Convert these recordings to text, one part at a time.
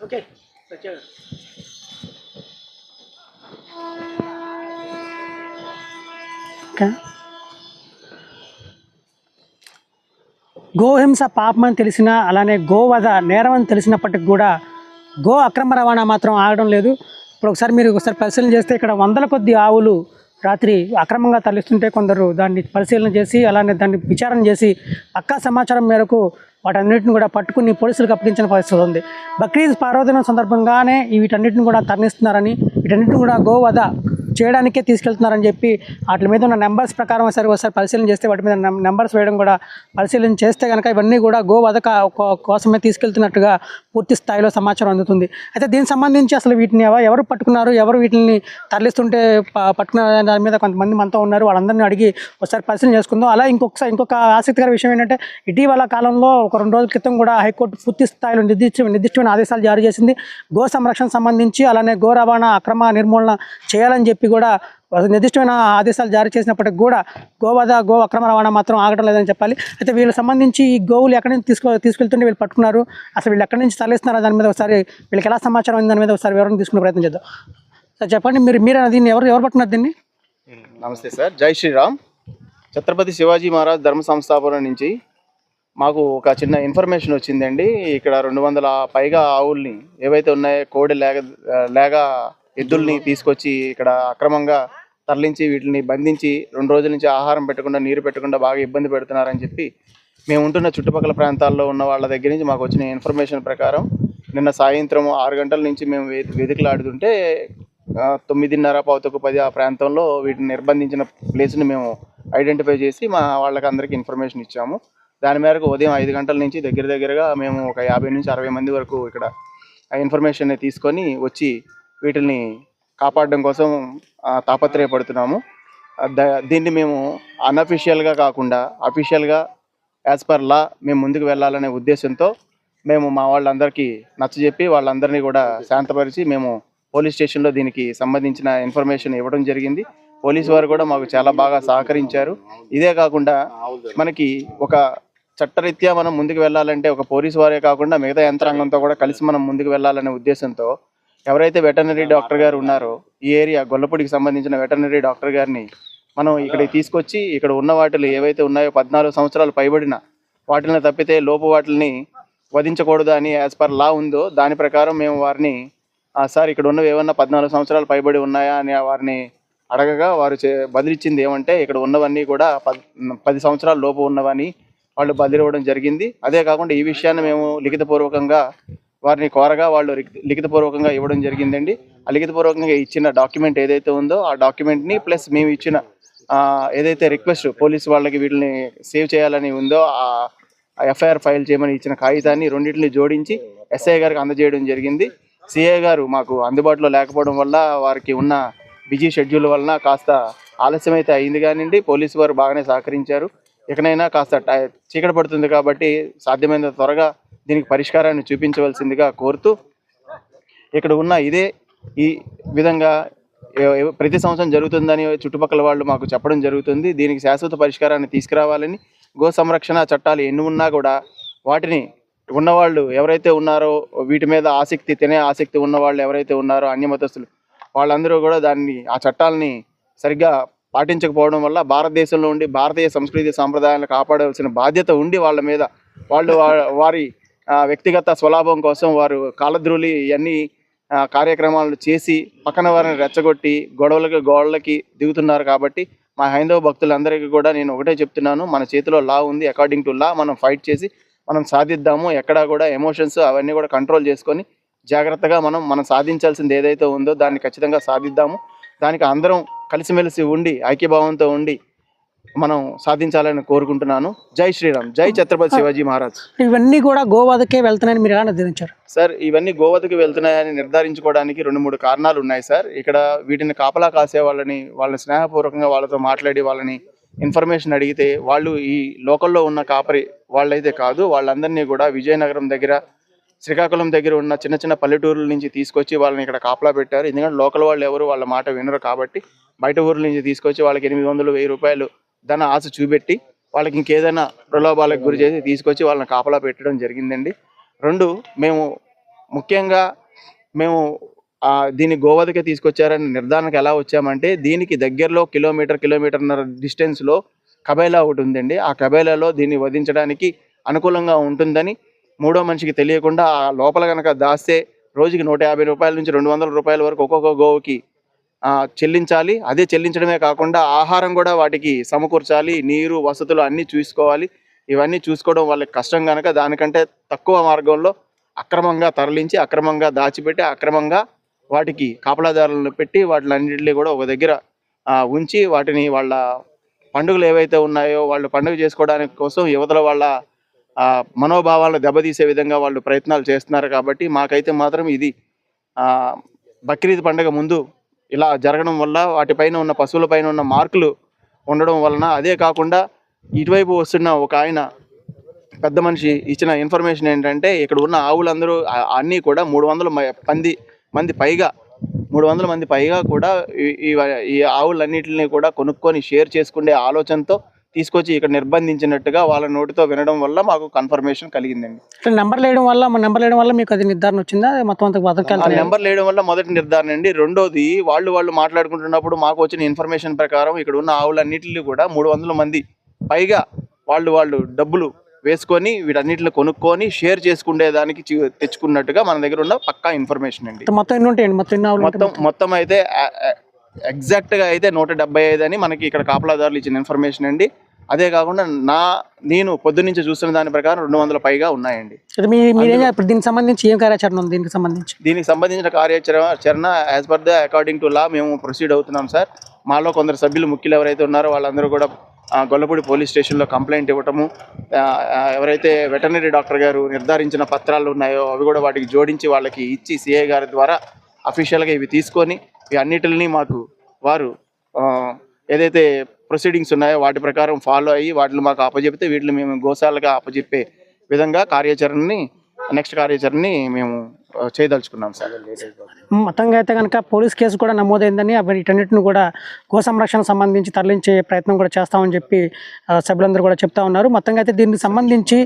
Okay గోహింస పాపమని తెలిసినా, అలానే గోవధ నేరం అని తెలిసినప్పటికి కూడా గో అక్రమ రవాణా మాత్రం ఆగడం లేదు. ఇప్పుడు మీరు ఒకసారి పరిశీలన చేస్తే ఇక్కడ వందల కొద్ది ఆవులు రాత్రి అక్రమంగా తరలిస్తుంటే కొందరు దాన్ని పరిశీలన చేసి, అలానే దాన్ని విచారణ చేసి పక్కా సమాచారం మేరకు వాటన్నిటిని కూడా పట్టుకుని పోలీసులకు అప్పగించిన పరిస్థితి ఉంది. బక్రీద్ పర్వదినం సందర్భంగానే వీటన్నిటిని కూడా తరలిస్తున్నారని, వీటన్నిటిని కూడా గోవధ చేయడానికే తీసుకెళ్తున్నారని చెప్పి వాటి మీద ఉన్న నెంబర్స్ ప్రకారం ఒకసారి పరిశీలన చేస్తే వాటి మీద నెంబర్స్ వేయడం కూడా పరిశీలన చేస్తే కనుక ఇవన్నీ కూడా గోవధ కోసమే తీసుకెళ్తున్నట్టుగా పూర్తి స్థాయిలో సమాచారం అందుతుంది. అయితే దీనికి సంబంధించి అసలు వీటిని ఎవరు పట్టుకున్నారు, ఎవరు వీటిని తరలిస్తుంటే పట్టుకున్న దాని మీద కొంతమంది మనతో ఉన్నారు, వాళ్ళందరినీ అడిగి ఒకసారి పరిశీలన చేసుకుందాం. అలా ఇంకొక ఆసక్తికర విషయం ఏంటంటే, ఇటీవల కాలంలో ఒక 2 రోజుల క్రితం కూడా హైకోర్టు పూర్తి స్థాయిలో నిర్దిష్టమైన ఆదేశాలు జారీ చేసింది. గో సంరక్షణ సంబంధించి, అలానే గో రవాణా అక్రమ నిర్మూలన చేయాలని చెప్పి కూడా నిర్దిష్టమైన ఆదేశాలు జారీ చేసినప్పటికి కూడా గో అక్రమ రవాణా మాత్రం ఆగడం లేదని చెప్పాలి. అయితే వీళ్ళకి సంబంధించి ఈ గోవులు ఎక్కడి నుంచి తీసుకెళ్తుంటే వీళ్ళు పట్టుకున్నారు, అసలు వీళ్ళు ఎక్కడి నుంచి తరలిస్తున్నారో దాని మీద ఒకసారి వీళ్ళకి ఎలా సమాచారం ఉంది దాని మీద ఒకసారి వివరణ తీసుకునే ప్రయత్నం చేద్దాం. సార్ చెప్పండి, మీరు దీన్ని ఎవరు పట్టుకున్నారు దీన్ని? నమస్తే సార్, జై శ్రీరామ్. ఛత్రపతి శివాజీ మహారాజ్ ధర్మ సంస్థాపన నుంచి మాకు ఒక చిన్న ఇన్ఫర్మేషన్ వచ్చిందండి. ఇక్కడ 200 పైగా ఆవుల్ని ఏవైతే ఉన్నాయో కోడి లేక ఎద్దుల్ని తీసుకొచ్చి ఇక్కడ అక్రమంగా తరలించి వీటిని బంధించి 2 రోజుల నుంచి ఆహారం పెట్టకుండా, నీరు పెట్టకుండా బాగా ఇబ్బంది పెడుతున్నారని చెప్పి మేము ఉంటున్న చుట్టుపక్కల ప్రాంతాల్లో ఉన్న వాళ్ళ దగ్గర నుంచి మాకు వచ్చిన ఇన్ఫర్మేషన్ ప్రకారం నిన్న సాయంత్రం 6 గంటల నుంచి మేము వెతుకులాడుతుంటే 9:30, 10 ఆ ప్రాంతంలో వీటిని నిర్బంధించిన ప్లేస్ని మేము ఐడెంటిఫై చేసి మా వాళ్ళకి అందరికీ ఇన్ఫర్మేషన్ ఇచ్చాము. దాని మేరకు ఉదయం 5 గంటల నుంచి దగ్గరగా మేము ఒక 50 నుంచి 60 మంది వరకు ఇక్కడ ఆ ఇన్ఫర్మేషన్ని తీసుకొని వచ్చి వీటిని కాపాడడం కోసం తాపత్రయపడుతున్నాము. దీన్ని మేము అన్అఫీషియల్గా కాకుండా అఫీషియల్గా యాజ్ పర్ లా మేము ముందుకు వెళ్ళాలనే ఉద్దేశంతో మేము మా వాళ్ళందరికీ నచ్చజెప్పి వాళ్ళందరినీ కూడా శాంతపరిచి మేము పోలీస్ స్టేషన్లో దీనికి సంబంధించిన ఇన్ఫర్మేషన్ ఇవ్వడం జరిగింది. పోలీసు వారు కూడా మాకు చాలా బాగా సహకరించారు. ఇదే కాకుండా మనకి ఒక చట్టరీత్యా మనం ముందుకు వెళ్ళాలంటే ఒక పోలీసు వారే కాకుండా మిగతా యంత్రాంగంతో కూడా కలిసి మనం ముందుకు వెళ్ళాలనే ఉద్దేశంతో ఎవరైతే వెటర్నరీ డాక్టర్ గారు ఉన్నారో ఈ ఏరియా గొల్లపూడికి సంబంధించిన వెటర్నరీ డాక్టర్ గారిని మనం ఇక్కడికి తీసుకొచ్చి ఇక్కడ ఉన్న వాటిని ఏవైతే ఉన్నాయో 14 సంవత్సరాలు పైబడిన వాటిని తప్పితే లోపు వాటిని వధించకూడదు అని యాజ్ పర్ లా ఉందో దాని ప్రకారం మేము వారిని సార్ ఇక్కడ ఉన్నవి ఏమన్నా 14 సంవత్సరాలు పైబడి ఉన్నాయా అని వారిని అడగగా వారు బదిలిచ్చింది ఏమంటే ఇక్కడ ఉన్నవన్నీ కూడా 10 సంవత్సరాల లోపు ఉన్నవని వాళ్ళు బదిలివ్వడం జరిగింది. అదే కాకుండా ఈ విషయాన్ని మేము లిఖితపూర్వకంగా వారిని కోరగా వాళ్ళు లిఖితపూర్వకంగా ఇవ్వడం జరిగిందండి. ఆ లిఖితపూర్వకంగా ఇచ్చిన డాక్యుమెంట్ ఏదైతే ఉందో ఆ డాక్యుమెంట్ని ప్లస్ మేము ఇచ్చిన ఏదైతే రిక్వెస్ట్ పోలీసు వాళ్ళకి వీటిని సేవ్ చేయాలని ఉందో ఆ ఎఫ్ఐఆర్ ఫైల్ చేయమని ఇచ్చిన కాగితాన్ని రెండింటిని జోడించి ఎస్ఐ గారికి అందజేయడం జరిగింది. సిఐ గారు మాకు అందుబాటులో లేకపోవడం వల్ల వారికి ఉన్న బిజీ షెడ్యూల్ వలన కాస్త ఆలస్యం అయితే అయింది కానివ్వండి, పోలీసు వారు బాగానే సహకరించారు. ఎక్కడైనా కాస్త చీకటి పడుతుంది కాబట్టి సాధ్యమైనంత త్వరగా దీనికి పరిష్కారాన్ని చూపించవలసిందిగా కోరుతూ ఇక్కడ ఉన్న ఈ విధంగా ప్రతి సంవత్సరం జరుగుతుందని చుట్టుపక్కల వాళ్ళు మాకు చెప్పడం జరుగుతుంది. దీనికి శాశ్వత పరిష్కారాన్ని తీసుకురావాలని, గో సంరక్షణ చట్టాలు ఎన్ని ఉన్నా కూడా వాటిని ఉన్నవాళ్ళు ఎవరైతే ఉన్నారో వీటి మీద తినే ఆసక్తి ఉన్నవాళ్ళు ఎవరైతే ఉన్నారో అన్యమతస్తులు వాళ్ళందరూ కూడా ఆ చట్టాలని సరిగ్గా పాటించకపోవడం వల్ల భారతదేశంలో ఉండి భారతీయ సంస్కృతి సాంప్రదాయాలను కాపాడవలసిన బాధ్యత ఉండి వాళ్ళ మీద వారి వ్యక్తిగత స్వలాభం కోసం వారు కాలద్రోలి ఇవన్నీ కార్యక్రమాలు చేసి పక్కన వారిని రెచ్చగొట్టి గోడలకి దిగుతున్నారు. కాబట్టి మా హైందవ భక్తులందరికీ కూడా నేను ఒకటే చెప్తున్నాను, మన చేతిలో లా ఉంది. అకార్డింగ్ టు లా మనం ఫైట్ చేసి మనం సాధిద్దాము. ఎక్కడా కూడా ఎమోషన్స్ అవన్నీ కూడా కంట్రోల్ చేసుకొని జాగ్రత్తగా మనం సాధించాల్సింది ఏదైతే ఉందో దాన్ని ఖచ్చితంగా సాధిద్దాము. దానికి అందరం కలిసిమెలిసి ఉండి ఐక్యభావంతో ఉండి మనం సాధించాలని కోరుకుంటున్నాను. జై శ్రీరామ్, జై ఛత్రపతి శివాజీ మహారాజ్. ఇవన్నీ కూడా గోవధకే వెళ్తున్నాయని మీరు ఎలా నిర్ధారించారు? సార్, ఇవన్నీ గోవధకు వెళ్తున్నాయని నిర్ధారించుకోవడానికి 2-3 కారణాలు ఉన్నాయి సార్. ఇక్కడ వీటిని కాపలా కాసే వాళ్ళని స్నేహపూర్వకంగా వాళ్ళతో మాట్లాడి వాళ్ళని ఇన్ఫర్మేషన్ అడిగితే వాళ్ళు ఈ లోకల్లో ఉన్న కాపరి వాళ్ళైతే కాదు, వాళ్ళందరినీ కూడా విజయనగరం దగ్గర, శ్రీకాకుళం దగ్గర ఉన్న చిన్న చిన్న పల్లెటూరుల నుంచి తీసుకొచ్చి వాళ్ళని ఇక్కడ కాపలా పెట్టారు. ఎందుకంటే లోకల్ వాళ్ళు ఎవరు వాళ్ళ మాట వినరు కాబట్టి బయట ఊర్ల నుంచి తీసుకొచ్చి వాళ్ళకి 800-1000 రూపాయలు ధన ఆశ చూపెట్టి వాళ్ళకి ఇంకేదైనా ప్రలోభాలకు గురి చేసి తీసుకొచ్చి వాళ్ళని కాపలా పెట్టడం జరిగిందండి. 2, ముఖ్యంగా మేము దీన్ని గోవధకే తీసుకొచ్చారని నిర్ధారణకు ఎలా వచ్చామంటే, దీనికి దగ్గరలో కిలోమీటర్న్నర డిస్టెన్స్లో కబైలా ఒకటి ఉందండి. ఆ కబైలాలో దీన్ని వధించడానికి అనుకూలంగా ఉంటుందని మూడో మనిషికి తెలియకుండా ఆ లోపల కనుక దాస్తే రోజుకి 150 రూపాయల నుంచి 200 రూపాయల వరకు ఒక్కొక్క గోవుకి చెల్లించాలి. అదే చెల్లించడమే కాకుండా ఆహారం కూడా వాటికి సమకూర్చాలి, నీరు, వసతులు అన్నీ చూసుకోవాలి. ఇవన్నీ చూసుకోవడం వాళ్ళకి కష్టం కనుక దానికంటే తక్కువ మార్గంలో అక్రమంగా తరలించి, అక్రమంగా దాచిపెట్టి, అక్రమంగా వాటికి కాపలాదారులను పెట్టి వాటిలన్నింటినీ కూడా ఒక దగ్గర ఉంచి వాటిని వాళ్ళ పండుగలు ఏవైతే ఉన్నాయో వాళ్ళు పండుగ చేసుకోవడానికి కోసం యువతల వాళ్ళ మనోభావాలను దెబ్బతీసే విధంగా వాళ్ళు ప్రయత్నాలు చేస్తున్నారు. కాబట్టి మాకైతే మాత్రం ఇది బక్రీద్ పండుగ ముందు ఇలా జరగడం వల్ల వాటిపైన ఉన్న పశువులపైన ఉన్న మార్కులు ఉండడం వలన, అదే కాకుండా ఇటువైపు వస్తున్న ఒక ఆయన పెద్ద మనిషి ఇచ్చిన ఇన్ఫర్మేషన్ ఏంటంటే, ఇక్కడ ఉన్న ఆవులందరూ అన్నీ కూడా 300 మంది పైగా కూడా ఈ ఆవులన్నిటిని కూడా కొనుక్కొని షేర్ చేసుకునే ఆలోచనతో తీసుకొచ్చి ఇక్కడ నిర్బంధించినట్టుగా వాళ్ళ నోటితో వినడం వల్ల మాకు కన్ఫర్మేషన్ కలిగిందండి. నెంబర్ లేయడం వల్ల మీకు అది నిర్ధారణ వచ్చిందా? మొత్తం అంతా నెంబర్ లేయడం వల్ల మొదటి నిర్ధారణ అండి. రెండోది, వాళ్ళు మాట్లాడుకుంటున్నప్పుడు మాకు వచ్చిన ఇన్ఫర్మేషన్ ప్రకారం ఇక్కడ ఉన్న ఆవులన్నిటిని కూడా 300 మంది పైగా వాళ్ళు డబ్బులు వేసుకొని వీటన్నిటిని కొనుక్కొని షేర్ చేసుకునేదానికి తెచ్చుకున్నట్టుగా మన దగ్గర ఉన్న పక్కా ఇన్ఫర్మేషన్ అండి. మొత్తం ఎన్ని ఉంటాయండి? మొత్తం అయితే ఎగ్జాక్ట్గా అయితే 175 అని మనకి ఇక్కడ కాపలాదారులు ఇచ్చిన ఇన్ఫర్మేషన్ అండి. అదే కాకుండా నేను పొద్దున్నుంచి చూస్తున్న దాని ప్రకారం 200 పైగా ఉన్నాయండి. దీనికి సంబంధించి ఏం కార్యాచరణ ఉంది? దీనికి సంబంధించిన కార్యాచరణ as per the according to law మేము ప్రొసీడ్ అవుతున్నాం సార్. మాలో కొందరు సభ్యులు, ముఖ్యులు ఎవరైతే ఉన్నారో వాళ్ళందరూ కూడా గొల్లపూడి పోలీస్ స్టేషన్లో కంప్లైంట్ ఇవ్వటము, ఎవరైతే వెటర్నరీ డాక్టర్ గారు నిర్ధారించిన పత్రాలు ఉన్నాయో అవి కూడా వాటికి జోడించి వాళ్ళకి ఇచ్చి సిఐ గారి ద్వారా అఫీషియల్గా ఇవి తీసుకొని ఈ అన్నిటిని మాకు వారు ఏదైతే ప్రొసీడింగ్స్ ఉన్నాయో వాటి ప్రకారం ఫాలో అయ్యి వాటిని మాకు అప్పచెప్తే వీటిని మేము గోశాలగా అప్పచెప్పే విధంగా నెక్స్ట్ కార్యాచరణని మేము చేయదలుచుకున్నాం సార్. మొత్తంగా అయితే కనుక పోలీస్ కేసు కూడా నమోదైందని, వీటన్నిటిని కూడా గో సంరక్షణ సంబంధించి తరలించే ప్రయత్నం కూడా చేస్తామని చెప్పి సభ్యులందరూ కూడా చెప్తా ఉన్నారు. మొత్తంగా అయితే దీనికి సంబంధించి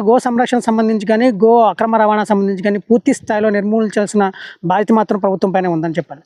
గో సంరక్షణ సంబంధించి కానీ, గో అక్రమ రవాణా సంబంధించి కానీ పూర్తి స్థాయిలో నిర్మూలించాల్సిన బాధ్యత మాత్రం ప్రభుత్వం పైన ఉందని చెప్పాలి.